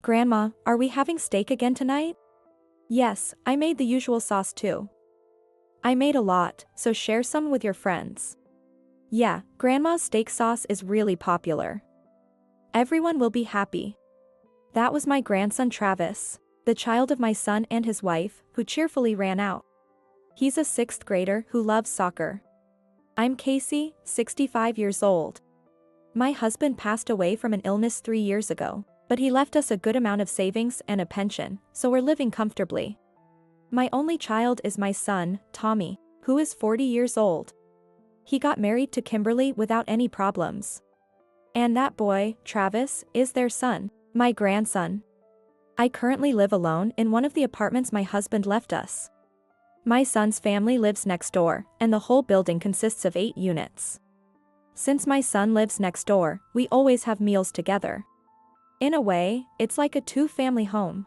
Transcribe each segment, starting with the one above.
Grandma, are we having steak again tonight? Yes, I made the usual sauce too. I made a lot, so share some with your friends. Yeah, Grandma's steak sauce is really popular. Everyone will be happy. That was my grandson Travis, the child of my son and his wife, who cheerfully ran out. He's a 6th grader who loves soccer. I'm Casey, 65 years old. My husband passed away from an illness 3 years ago, but he left us a good amount of savings and a pension, so we're living comfortably. My only child is my son, Tommy, who is 40 years old. He got married to Kimberly without any problems. And that boy, Travis, is their son, my grandson. I currently live alone in one of the apartments my husband left us. My son's family lives next door, and the whole building consists of 8 units. Since my son lives next door, we always have meals together. In a way, it's like a 2-family home.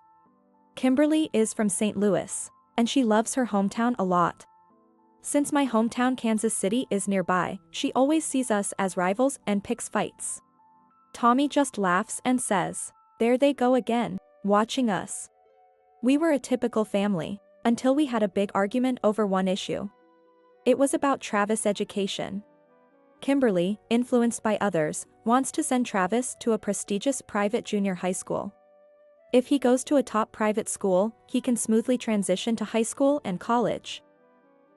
Kimberly is from St. Louis, and she loves her hometown a lot. Since my hometown Kansas City is nearby, she always sees us as rivals and picks fights. Tommy just laughs and says, "There they go again, watching us." We were a typical family, until we had a big argument over one issue. It was about Travis' education. Kimberly, influenced by others, wants to send Travis to a prestigious private junior high school. If he goes to a top private school, he can smoothly transition to high school and college.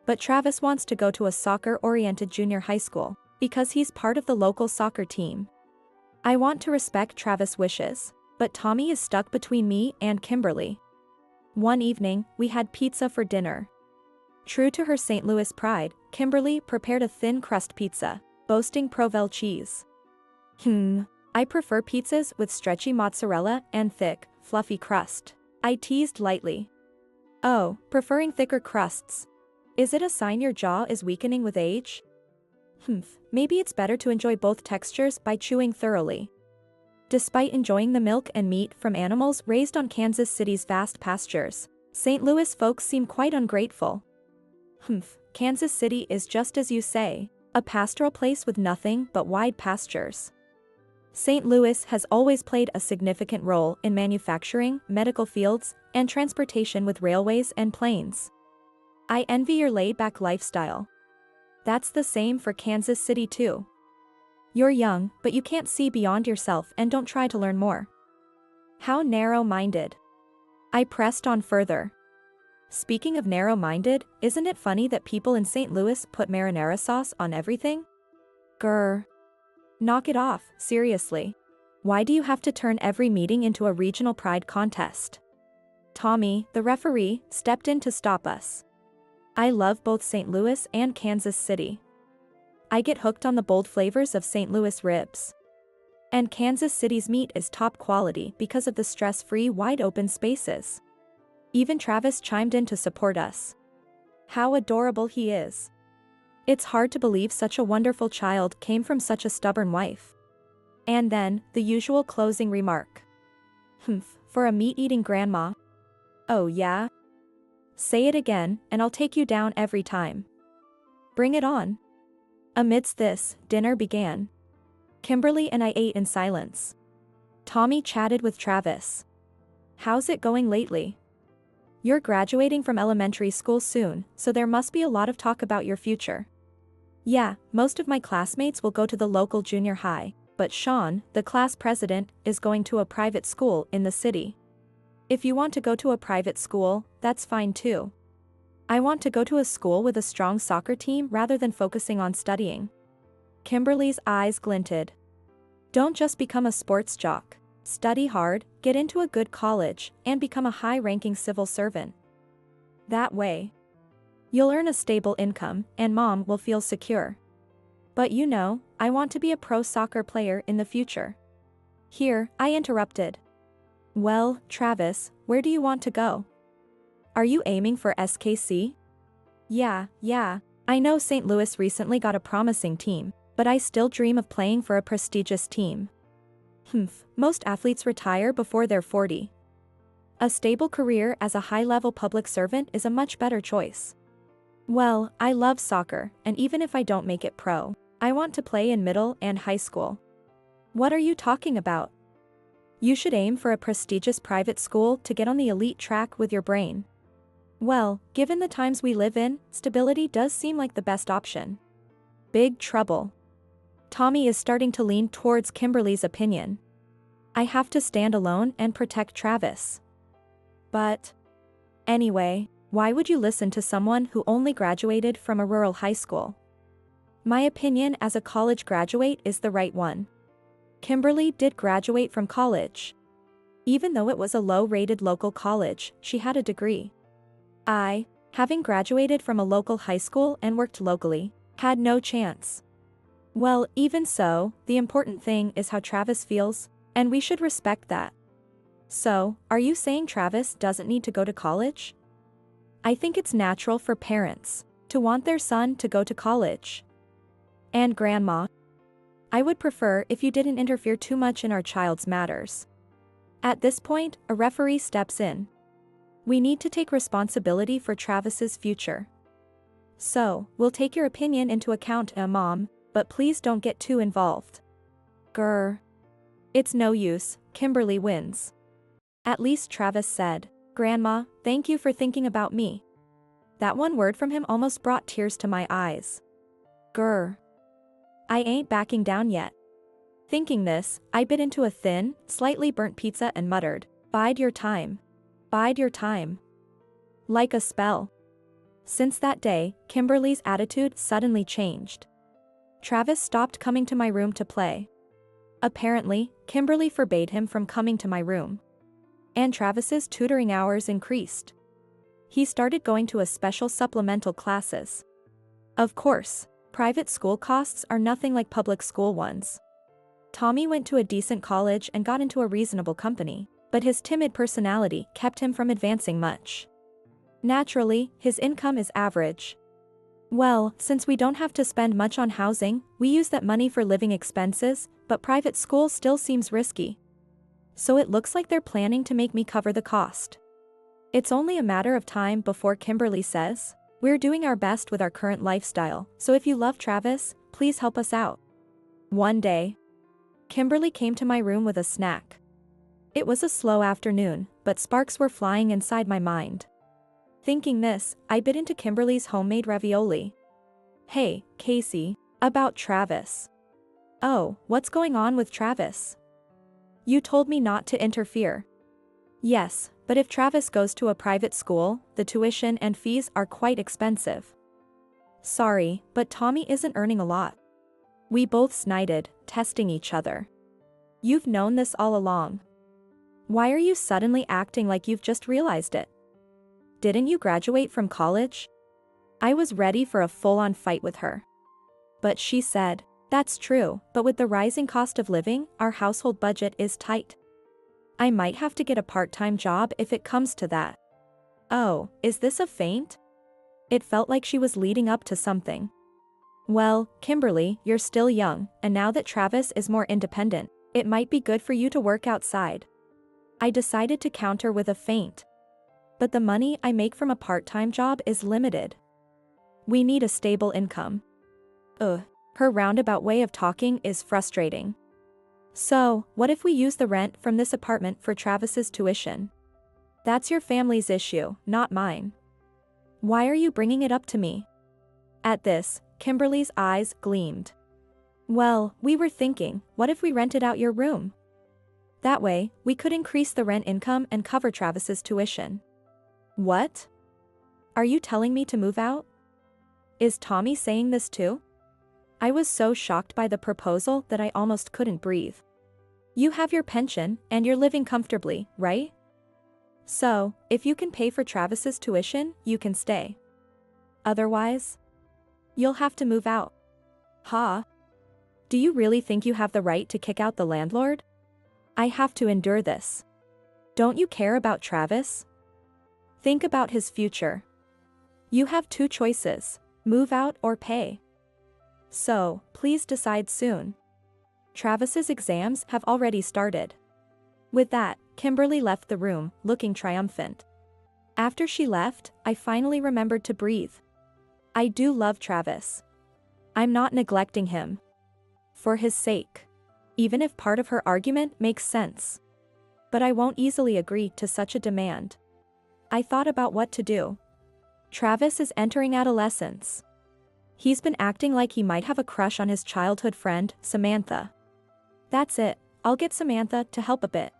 But Travis wants to go to a soccer-oriented junior high school, because he's part of the local soccer team. I want to respect Travis' wishes, but Tommy is stuck between me and Kimberly. One evening, we had pizza for dinner. True to her St. Louis pride, Kimberly prepared a thin crust pizza, boasting Provel cheese. I prefer pizzas with stretchy mozzarella and thick, fluffy crust, I teased lightly. Oh, preferring thicker crusts. Is it a sign your jaw is weakening with age? Maybe it's better to enjoy both textures by chewing thoroughly. Despite enjoying the milk and meat from animals raised on Kansas City's vast pastures, St. Louis folks seem quite ungrateful. Kansas City is just as you say, a pastoral place with nothing but wide pastures. St. Louis has always played a significant role in manufacturing, medical fields, and transportation with railways and planes. I envy your laid-back lifestyle. That's the same for Kansas City too. You're young, but you can't see beyond yourself and don't try to learn more. How narrow-minded. I pressed on further. Speaking of narrow-minded, isn't it funny that people in St. Louis put marinara sauce on everything? Grr. Knock it off, seriously. Why do you have to turn every meeting into a regional pride contest? Tommy, the referee, stepped in to stop us. I love both St. Louis and Kansas City. I get hooked on the bold flavors of St. Louis ribs. And Kansas City's meat is top quality because of the stress-free wide-open spaces. Even Travis chimed in to support us. How adorable he is. It's hard to believe such a wonderful child came from such a stubborn wife. And then, the usual closing remark. For a meat-eating grandma. Oh yeah? Say it again, and I'll take you down every time. Bring it on. Amidst this, dinner began. Kimberly and I ate in silence. Tommy chatted with Travis. How's it going lately? You're graduating from elementary school soon, so there must be a lot of talk about your future. Yeah, most of my classmates will go to the local junior high, but Sean, the class president, is going to a private school in the city. If you want to go to a private school, that's fine too. I want to go to a school with a strong soccer team rather than focusing on studying. Kimberly's eyes glinted. Don't just become a sports jock. Study hard, get into a good college, and become a high-ranking civil servant. That way, you'll earn a stable income, and mom will feel secure. But you know, I want to be a pro soccer player in the future. Here, I interrupted. Well, Travis, where do you want to go? Are you aiming for SKC? Yeah. I know St. Louis recently got a promising team, but I still dream of playing for a prestigious team. Most athletes retire before they're 40. A stable career as a high-level public servant is a much better choice. Well, I love soccer, and even if I don't make it pro, I want to play in middle and high school. What are you talking about? You should aim for a prestigious private school to get on the elite track with your brain. Well, given the times we live in, stability does seem like the best option. Big trouble. Tommy is starting to lean towards Kimberly's opinion. I have to stand alone and protect Travis. But anyway, why would you listen to someone who only graduated from a rural high school? My opinion as a college graduate is the right one. Kimberly did graduate from college. Even though it was a low-rated local college, she had a degree. I, having graduated from a local high school and worked locally, had no chance. Well, even so, the important thing is how Travis feels, and we should respect that. So, are you saying Travis doesn't need to go to college? I think it's natural for parents to want their son to go to college. And Grandma, I would prefer if you didn't interfere too much in our child's matters. At this point, a referee steps in. We need to take responsibility for Travis's future. So, we'll take your opinion into account, Mom, but please don't get too involved. Grr. It's no use, Kimberly wins. At least Travis said, Grandma, thank you for thinking about me. That one word from him almost brought tears to my eyes. Grr. I ain't backing down yet. Thinking this, I bit into a thin, slightly burnt pizza and muttered, Bide your time. Bide your time. Like a spell. Since that day, Kimberly's attitude suddenly changed. Travis stopped coming to my room to play. Apparently, Kimberly forbade him from coming to my room. And Travis's tutoring hours increased. He started going to a special supplemental classes. Of course, private school costs are nothing like public school ones. Tommy went to a decent college and got into a reasonable company, but his timid personality kept him from advancing much. Naturally, his income is average. Well, since we don't have to spend much on housing, we use that money for living expenses, but private school still seems risky. So it looks like they're planning to make me cover the cost. It's only a matter of time before Kimberly says, We're doing our best with our current lifestyle, so if you love Travis, please help us out. One day, Kimberly came to my room with a snack. It was a slow afternoon, but sparks were flying inside my mind. Thinking this, I bit into Kimberly's homemade ravioli. Hey, Casey, about Travis. Oh, what's going on with Travis? You told me not to interfere. Yes, but if Travis goes to a private school, the tuition and fees are quite expensive. Sorry, but Tommy isn't earning a lot. We both snided, testing each other. You've known this all along. Why are you suddenly acting like you've just realized it? Didn't you graduate from college? I was ready for a full-on fight with her. But she said, That's true, but with the rising cost of living, our household budget is tight. I might have to get a part-time job if it comes to that. Oh, is this a feint? It felt like she was leading up to something. Well, Kimberly, you're still young, and now that Travis is more independent, it might be good for you to work outside. I decided to counter with a feint. But the money I make from a part-time job is limited. We need a stable income. Her roundabout way of talking is frustrating. So, what if we use the rent from this apartment for Travis's tuition? That's your family's issue, not mine. Why are you bringing it up to me? At this, Kimberly's eyes gleamed. Well, we were thinking, what if we rented out your room? That way, we could increase the rent income and cover Travis's tuition. What? Are you telling me to move out? Is Tommy saying this too? I was so shocked by the proposal that I almost couldn't breathe. You have your pension, and you're living comfortably, right? So, if you can pay for Travis's tuition, you can stay. Otherwise, you'll have to move out. Huh? Do you really think you have the right to kick out the landlord? I have to endure this. Don't you care about Travis? Think about his future. You have two choices, move out or pay. So, please decide soon. Travis's exams have already started. With that, Kimberly left the room, looking triumphant. After she left, I finally remembered to breathe. I do love Travis. I'm not neglecting him. For his sake. Even if part of her argument makes sense. but I won't easily agree to such a demand. I thought about what to do. Travis is entering adolescence. He's been acting like he might have a crush on his childhood friend, Samantha. That's it, I'll get Samantha to help a bit.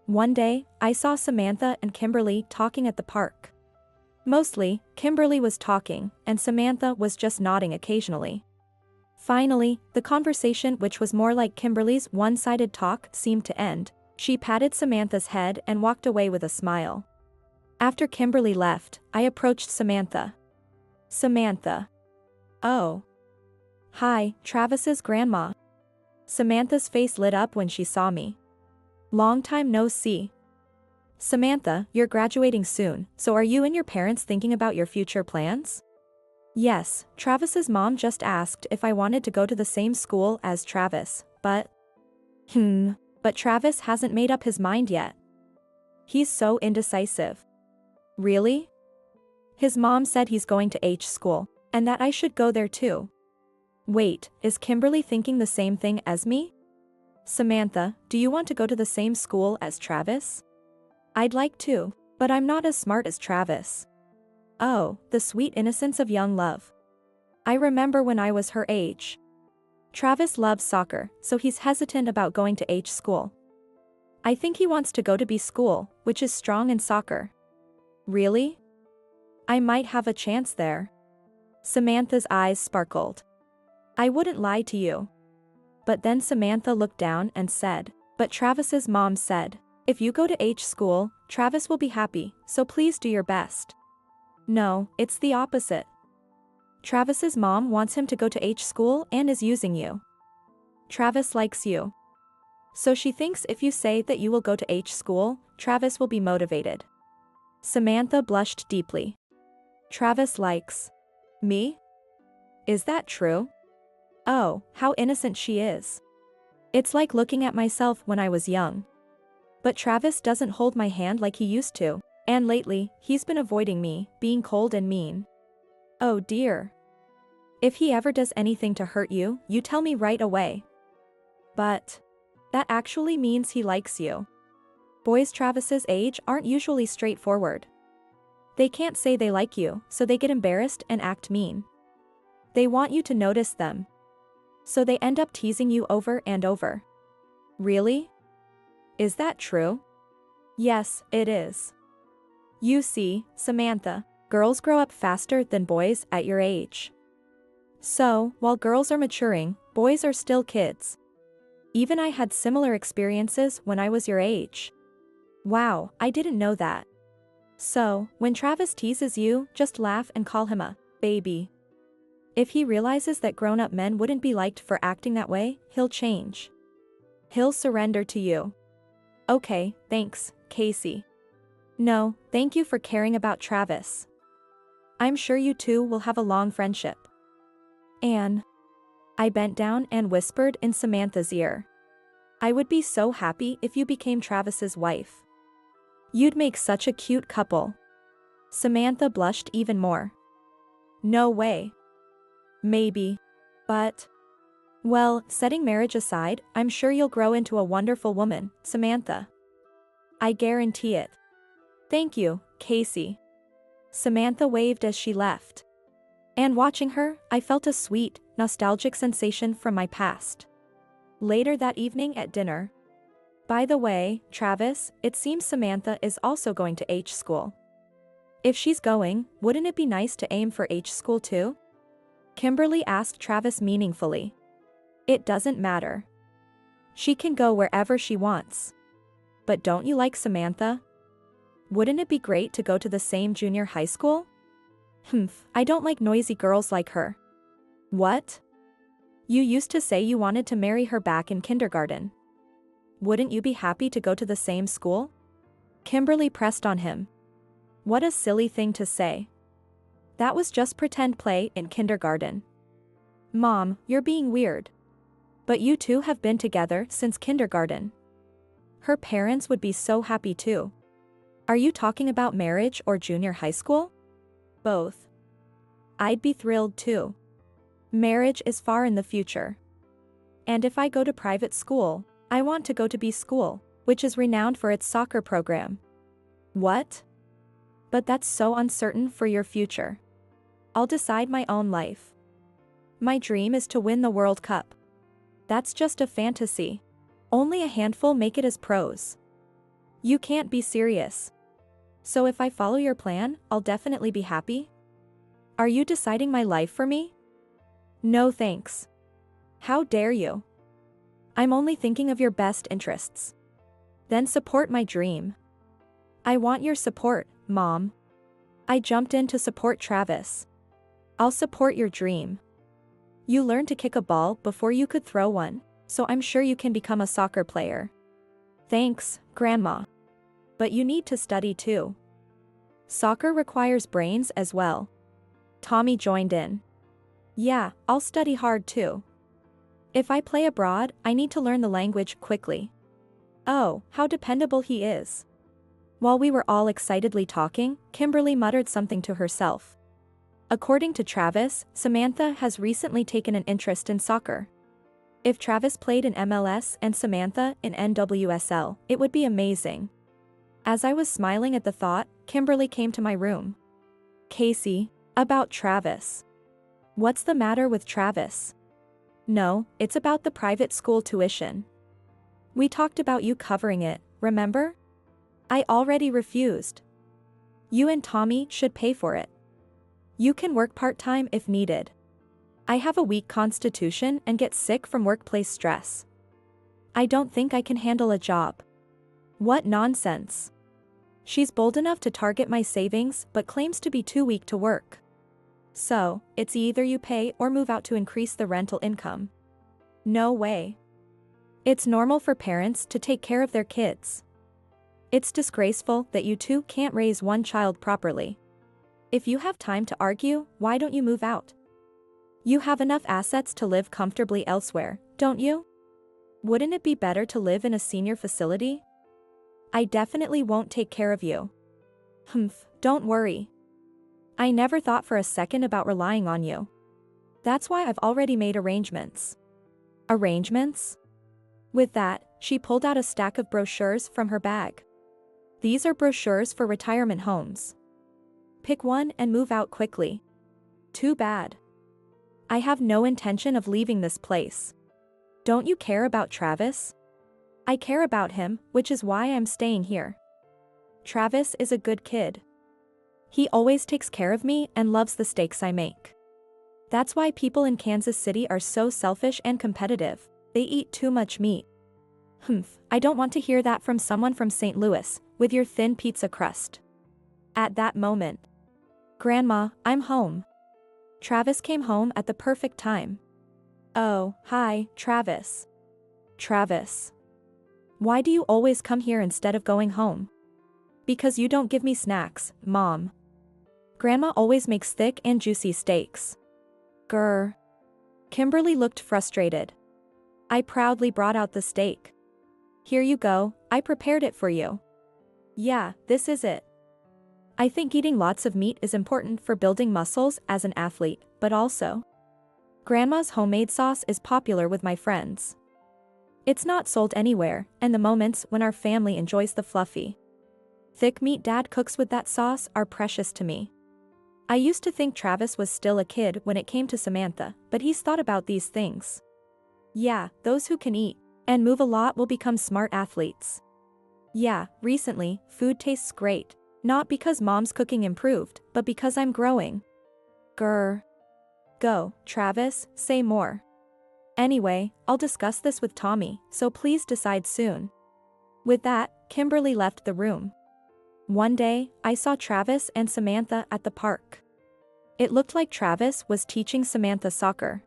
One day, I saw Samantha and Kimberly talking at the park. Mostly, Kimberly was talking, and Samantha was just nodding occasionally. Finally, the conversation, which was more like Kimberly's one-sided talk, seemed to end. She patted Samantha's head and walked away with a smile. After Kimberly left, I approached Samantha. Samantha. Oh. Hi, Travis's grandma. Samantha's face lit up when she saw me. Long time no see. Samantha, you're graduating soon, so are you and your parents thinking about your future plans? Yes, Travis's mom just asked if I wanted to go to the same school as Travis, but Travis hasn't made up his mind yet. He's so indecisive. Really? His mom said he's going to H school, and that I should go there too. Wait, is Kimberly thinking the same thing as me? Samantha, do you want to go to the same school as Travis? I'd like to, but I'm not as smart as Travis. Oh, the sweet innocence of young love. I remember when I was her age. Travis loves soccer, so he's hesitant about going to H school. I think he wants to go to B school, which is strong in soccer. Really? I might have a chance there. Samantha's eyes sparkled. I wouldn't lie to you. But then Samantha looked down and said, but Travis's mom said, if you go to H school, Travis will be happy, so please do your best. No, it's the opposite. Travis's mom wants him to go to H school and is using you. Travis likes you. So she thinks if you say that you will go to H school, Travis will be motivated. Samantha blushed deeply. Travis likes me? Is that true? Oh, how innocent she is. It's like looking at myself when I was young. But Travis doesn't hold my hand like he used to, and lately, he's been avoiding me, being cold and mean. Oh dear. If he ever does anything to hurt you, you tell me right away. But that actually means he likes you. Boys Travis's age aren't usually straightforward. They can't say they like you, so they get embarrassed and act mean. They want you to notice them. So they end up teasing you over and over. Really? Is that true? Yes, it is. You see, Samantha, girls grow up faster than boys at your age. So, while girls are maturing, boys are still kids. Even I had similar experiences when I was your age. Wow, I didn't know that. So, when Travis teases you, just laugh and call him a baby. If he realizes that grown-up men wouldn't be liked for acting that way, he'll change. He'll surrender to you. Okay, thanks, Casey. No, thank you for caring about Travis. I'm sure you two will have a long friendship. Anne. I bent down and whispered in Samantha's ear. I would be so happy if you became Travis's wife. You'd make such a cute couple. Samantha blushed even more. No way. Maybe. But. Well, setting marriage aside, I'm sure you'll grow into a wonderful woman, Samantha. I guarantee it. Thank you, Casey. Samantha waved as she left. And watching her, I felt a sweet, nostalgic sensation from my past. Later that evening at dinner. By the way, Travis, it seems Samantha is also going to H school. If she's going, wouldn't it be nice to aim for H school too? Kimberly asked Travis meaningfully. It doesn't matter. She can go wherever she wants. But don't you like Samantha? Wouldn't it be great to go to the same junior high school? I don't like noisy girls like her. What? You used to say you wanted to marry her back in kindergarten. Wouldn't you be happy to go to the same school? Kimberly pressed on him. What a silly thing to say. That was just pretend play in kindergarten. Mom, you're being weird. But you two have been together since kindergarten. Her parents would be so happy too. Are you talking about marriage or junior high school? Both. I'd be thrilled too. Marriage is far in the future. And if I go to private school, I want to go to B school. which is renowned for its soccer program. What? But that's so uncertain for your future. I'll decide my own life. My dream is to win the World Cup. That's just a fantasy. Only a handful make it as pros. You can't be serious. So if I follow your plan, I'll definitely be happy? Are you deciding my life for me? No thanks. How dare you? I'm only thinking of your best interests. Then support my dream. I want your support, Mom. I jumped in to support Travis. I'll support your dream. You learned to kick a ball before you could throw one, so I'm sure you can become a soccer player. Thanks, Grandma. But you need to study too. Soccer requires brains as well. Tommy joined in. Yeah, I'll study hard too. If I play abroad, I need to learn the language quickly. Oh, how dependable he is. While we were all excitedly talking, Kimberly muttered something to herself. According to Travis, Samantha has recently taken an interest in soccer. If Travis played in MLS and Samantha in NWSL, it would be amazing. As I was smiling at the thought, Kimberly came to my room. Casey, about Travis. What's the matter with Travis? No, it's about the private school tuition. We talked about you covering it, remember? I already refused. You and Tommy should pay for it. You can work part-time if needed. I have a weak constitution and get sick from workplace stress. I don't think I can handle a job. What nonsense. She's bold enough to target my savings but claims to be too weak to work. So, it's either you pay or move out to increase the rental income. No way. It's normal for parents to take care of their kids. It's disgraceful that you two can't raise one child properly. If you have time to argue, why don't you move out? You have enough assets to live comfortably elsewhere, don't you? Wouldn't it be better to live in a senior facility? I definitely won't take care of you. Don't worry. I never thought for a second about relying on you. That's why I've already made arrangements. Arrangements? With that, she pulled out a stack of brochures from her bag. These are brochures for retirement homes. Pick one and move out quickly. Too bad. I have no intention of leaving this place. Don't you care about Travis? I care about him, which is why I'm staying here. Travis is a good kid. He always takes care of me and loves the steaks I make. That's why people in Kansas City are so selfish and competitive. They eat too much meat. I don't want to hear that from someone from St. Louis, with your thin pizza crust. At that moment. Grandma, I'm home. Travis came home at the perfect time. Oh, hi, Travis. Travis. Why do you always come here instead of going home? Because you don't give me snacks, Mom. Grandma always makes thick and juicy steaks. Grr. Kimberly looked frustrated. I proudly brought out the steak. Here you go, I prepared it for you. Yeah, this is it. I think eating lots of meat is important for building muscles as an athlete, but also, Grandma's homemade sauce is popular with my friends. It's not sold anywhere, and the moments when our family enjoys the fluffy, thick meat Dad cooks with that sauce are precious to me. I used to think Travis was still a kid when it came to Samantha, but he's thought about these things. Yeah, those who can eat and move a lot will become smart athletes. Yeah, recently, food tastes great. Not because Mom's cooking improved, but because I'm growing. Grr. Go, Travis, say more. Anyway, I'll discuss this with Tommy, so please decide soon. With that, Kimberly left the room. One day, I saw Travis and Samantha at the park. It looked like Travis was teaching Samantha soccer.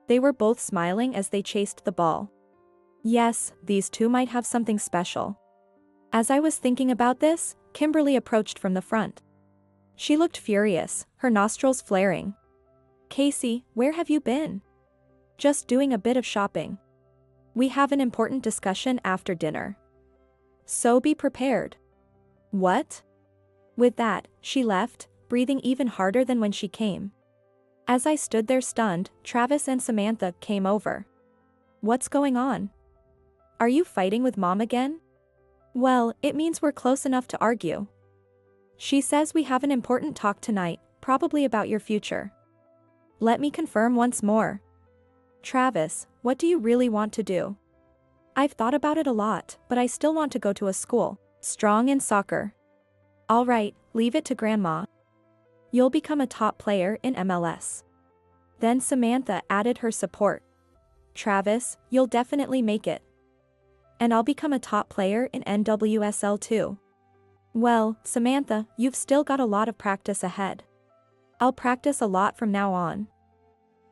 They were both smiling as they chased the ball. Yes, these two might have something special. As I was thinking about this, Kimberly approached from the front. She looked furious, her nostrils flaring. Casey, where have you been? Just doing a bit of shopping. We have an important discussion after dinner. So be prepared. What? With that, she left, breathing even harder than when she came. As I stood there stunned, Travis and Samantha came over. What's going on? Are you fighting with Mom again? Well, it means we're close enough to argue. She says we have an important talk tonight, probably about your future. Let me confirm once more. Travis, what do you really want to do? I've thought about it a lot, but I still want to go to a school, strong in soccer. All right, leave it to Grandma. You'll become a top player in MLS. Then Samantha added her support. Travis, you'll definitely make it. And I'll become a top player in NWSL too. Well, Samantha, you've still got a lot of practice ahead. I'll practice a lot from now on.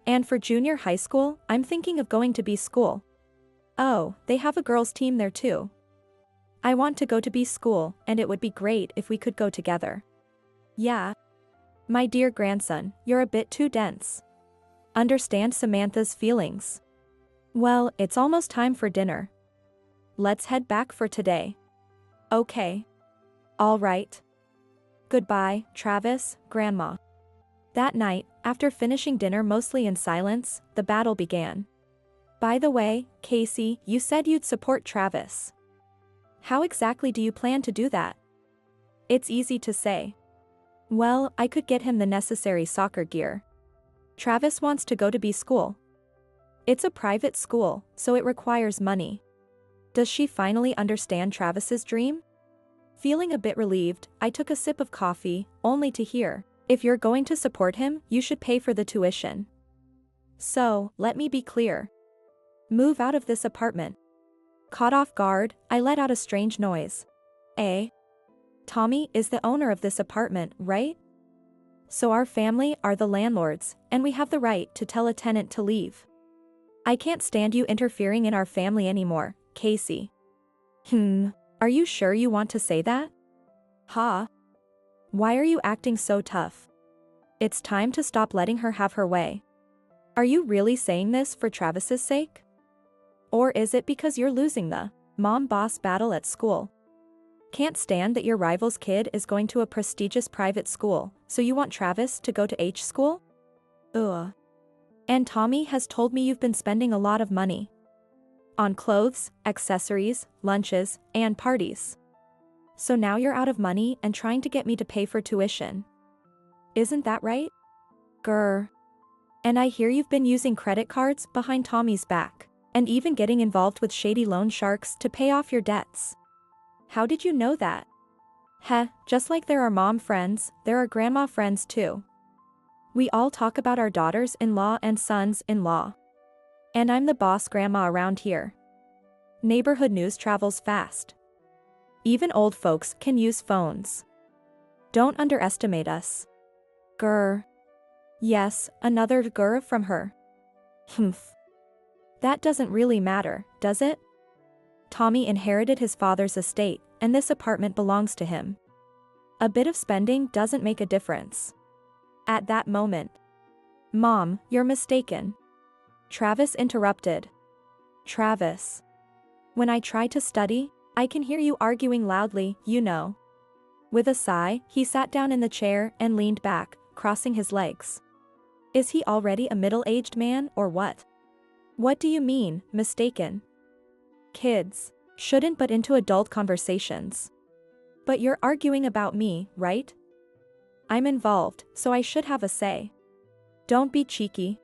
And for junior high school, I'm thinking of going to B school. Oh, they have a girls' team there too. I want to go to B school, and it would be great if we could go together. Yeah. My dear grandson, you're a bit too dense. Understand Samantha's feelings. Well, it's almost time for dinner. Let's head back for today. Okay. All right. Goodbye, Travis, Grandma. That night, after finishing dinner mostly in silence, the battle began. By the way, Casey, you said you'd support Travis. How exactly do you plan to do that? It's easy to say. Well, I could get him the necessary soccer gear. Travis wants to go to B school. It's a private school, so it requires money. Does she finally understand Travis's dream? Feeling a bit relieved, I took a sip of coffee, only to hear, if you're going to support him, you should pay for the tuition. So, let me be clear. Move out of this apartment. Caught off guard, I let out a strange noise. Tommy is the owner of this apartment, right? So our family are the landlords, and we have the right to tell a tenant to leave. I can't stand you interfering in our family anymore, Casey. Are you sure you want to say that? Huh? Why are you acting so tough? It's time to stop letting her have her way. Are you really saying this for Travis's sake? Or is it because you're losing the mom-boss battle at school? Can't stand that your rival's kid is going to a prestigious private school, so you want Travis to go to H school? Ugh. And Tommy has told me you've been spending a lot of money. On clothes, accessories, lunches, and parties. So now you're out of money and trying to get me to pay for tuition. Isn't that right? Grr. And I hear you've been using credit cards behind Tommy's back, and even getting involved with shady loan sharks to pay off your debts. How did you know that? Just like there are mom friends, there are grandma friends too. We all talk about our daughters-in-law and sons-in-law. And I'm the boss grandma around here. Neighborhood news travels fast. Even old folks can use phones. Don't underestimate us. Grr. Yes, another grr from her. Humph. That doesn't really matter, does it? Tommy inherited his father's estate, and this apartment belongs to him. A bit of spending doesn't make a difference. At that moment. Mom, you're mistaken. Travis interrupted. Travis. When I try to study, I can hear you arguing loudly, you know. With a sigh, he sat down in the chair and leaned back, crossing his legs. Is he already a middle-aged man or what? What do you mean, mistaken? Kids shouldn't butt into adult conversations. But you're arguing about me, right? I'm involved, so I should have a say. Don't be cheeky.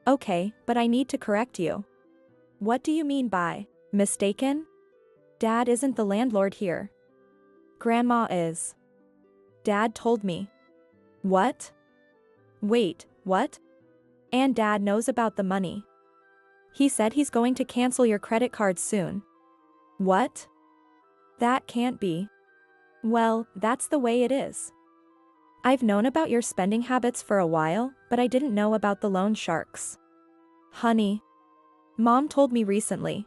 Okay, but I need to correct you. What do you mean by mistaken? Dad isn't the landlord here. Grandma is. Dad told me. What? Wait, what? And Dad knows about the money. He said he's going to cancel your credit card soon. What? That can't be. Well, that's the way it is. I've known about your spending habits for a while, but I didn't know about the loan sharks. Honey. Mom told me recently.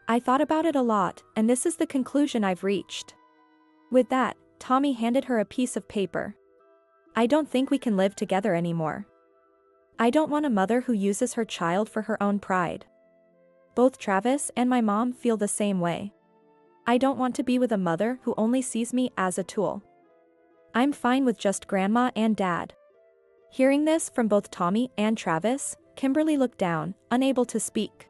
I thought about it a lot, and this is the conclusion I've reached. With that, Tommy handed her a piece of paper. I don't think we can live together anymore. I don't want a mother who uses her child for her own pride. Both Travis and my mom feel the same way. I don't want to be with a mother who only sees me as a tool. I'm fine with just Grandma and Dad. Hearing this from both Tommy and Travis, Kimberly looked down, unable to speak.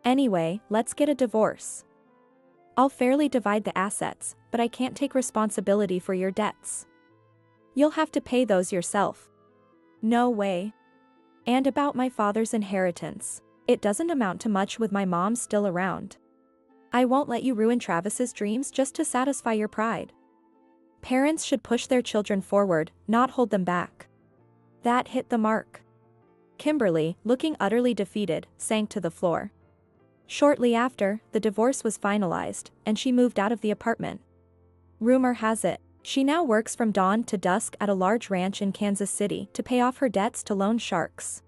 Anyway, let's get a divorce. I'll fairly divide the assets, but I can't take responsibility for your debts. You'll have to pay those yourself. No way. And about my father's inheritance. It doesn't amount to much with my mom still around. I won't let you ruin Travis's dreams just to satisfy your pride. Parents should push their children forward, not hold them back. That hit the mark. Kimberly, looking utterly defeated, sank to the floor. Shortly after, the divorce was finalized, and she moved out of the apartment. Rumor has it, she now works from dawn to dusk at a large ranch in Kansas City to pay off her debts to loan sharks.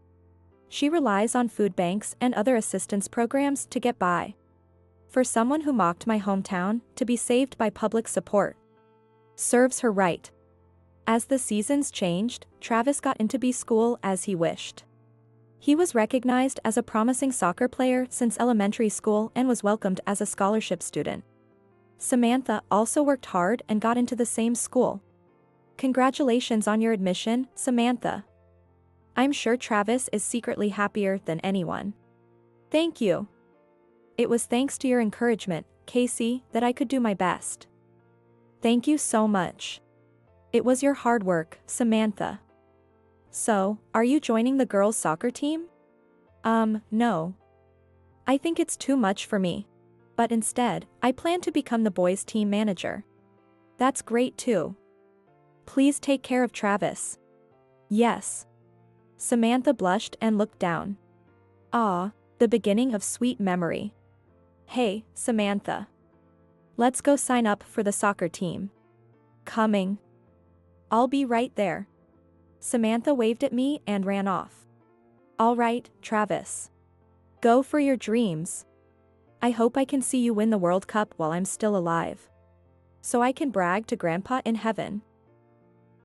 She relies on food banks and other assistance programs to get by. For someone who mocked my hometown, to be saved by public support serves her right. As the seasons changed, Travis got into B school as he wished. He was recognized as a promising soccer player since elementary school and was welcomed as a scholarship student. Samantha also worked hard and got into the same school. Congratulations on your admission, Samantha. I'm sure Travis is secretly happier than anyone. Thank you. It was thanks to your encouragement, Casey, that I could do my best. Thank you so much. It was your hard work, Samantha. So, are you joining the girls' soccer team? No. I think it's too much for me. But instead, I plan to become the boys' team manager. That's great too. Please take care of Travis. Yes. Samantha blushed and looked down. Ah, the beginning of sweet memory. Hey, Samantha. Let's go sign up for the soccer team. Coming. I'll be right there. Samantha waved at me and ran off. All right, Travis. Go for your dreams. I hope I can see you win the World Cup while I'm still alive. So I can brag to Grandpa in heaven.